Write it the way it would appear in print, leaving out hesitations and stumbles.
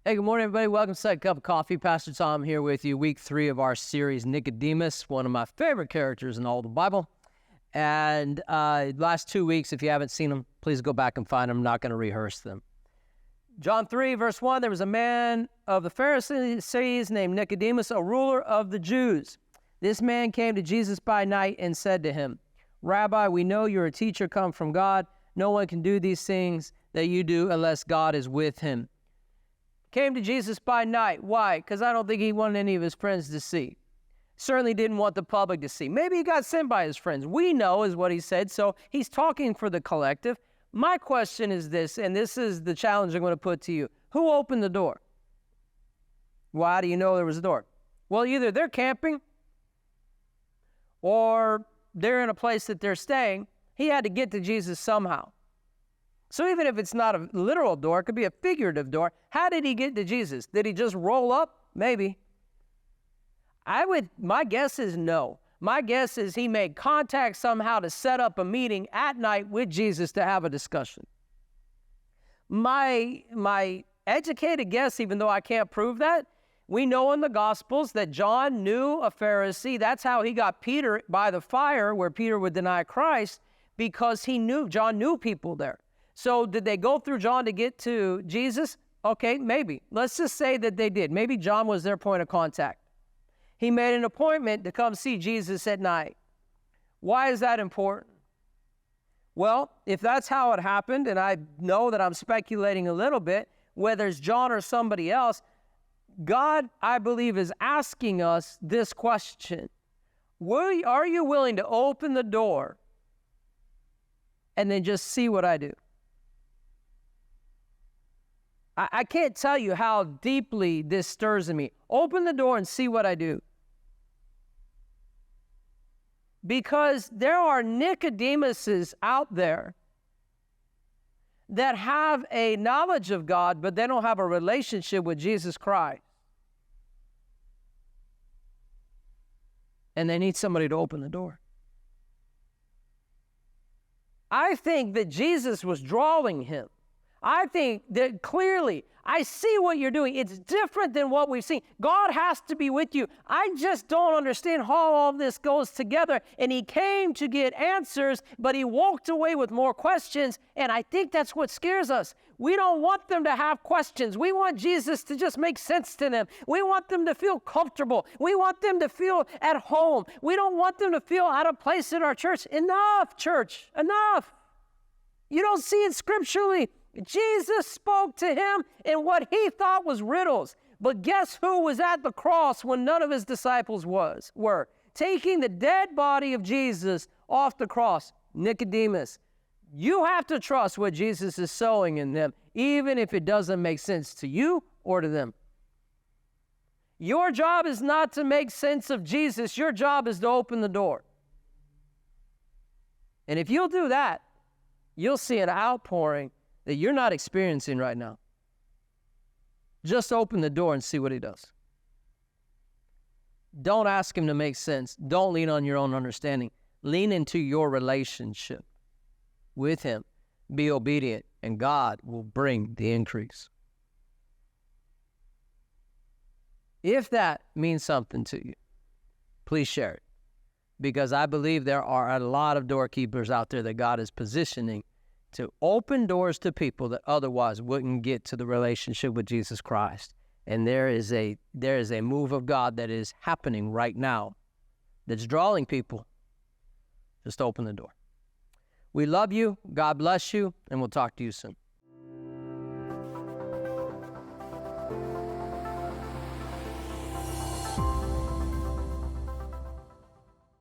Hey, good morning, everybody. Welcome to Second Cup of Coffee. Pastor Tom here with you. Week 3 of our series, Nicodemus, one of my favorite characters in all the Bible. And last 2 weeks, if you haven't seen them, please go back and find them. I'm not going to rehearse them. John 3, verse 1, there was a man of the Pharisees named Nicodemus, a ruler of the Jews. This man came to Jesus by night and said to him, Rabbi, we know you're a teacher come from God. No one can do these things that you do unless God is with him. Came to Jesus by night. Why? Because I don't think he wanted any of his friends to see. Certainly didn't want the public to see. Maybe he got sent by his friends. We know is what he said, so he's talking for the collective. My question is this, and this is the challenge I'm going to put to you. Who opened the door? Why do you know there was a door? Well, either they're camping or they're in a place that they're staying. He had to get to Jesus somehow. So even if it's not a literal door, it could be a figurative door. How did he get to Jesus? Did he just roll up? Maybe. My guess is no. My guess is he made contact somehow to set up a meeting at night with Jesus to have a discussion. My educated guess, even though I can't prove that, we know in the Gospels that John knew a Pharisee. That's how he got Peter by the fire, where Peter would deny Christ, because John knew people there. So did they go through John to get to Jesus? Okay, maybe. Let's just say that they did. Maybe John was their point of contact. He made an appointment to come see Jesus at night. Why is that important? Well, if that's how it happened, and I know that I'm speculating a little bit, whether it's John or somebody else, God, I believe, is asking us this question. Are you willing to open the door and then just see what I do? I can't tell you how deeply this stirs in me. Open the door and see what I do. Because there are Nicodemuses out there that have a knowledge of God, but they don't have a relationship with Jesus Christ. And they need somebody to open the door. I think that Jesus was drawing him. I think that clearly, I see what you're doing. It's different than what we've seen. God has to be with you. I just don't understand how all this goes together. And he came to get answers, but he walked away with more questions. And I think that's what scares us. We don't want them to have questions. We want Jesus to just make sense to them. We want them to feel comfortable. We want them to feel at home. We don't want them to feel out of place in our church. Enough, church, enough. You don't see it scripturally. Jesus spoke to him in what he thought was riddles. But guess who was at the cross when none of his disciples were? Taking the dead body of Jesus off the cross. Nicodemus. You have to trust what Jesus is sowing in them, even if it doesn't make sense to you or to them. Your job is not to make sense of Jesus. Your job is to open the door. And if you'll do that, you'll see an outpouring that you're not experiencing right now. Just open the door and see what he does. Don't ask him to make sense. Don't lean on your own understanding. Lean into your relationship with him. Be obedient, and God will bring the increase. If that means something to you, please share it. Because I believe there are a lot of doorkeepers out there that God is positioning to open doors to people that otherwise wouldn't get to the relationship with Jesus Christ. And there is a move of God that is happening right now that's drawing people. Just open the door. We love you. God bless you. And we'll talk to you soon.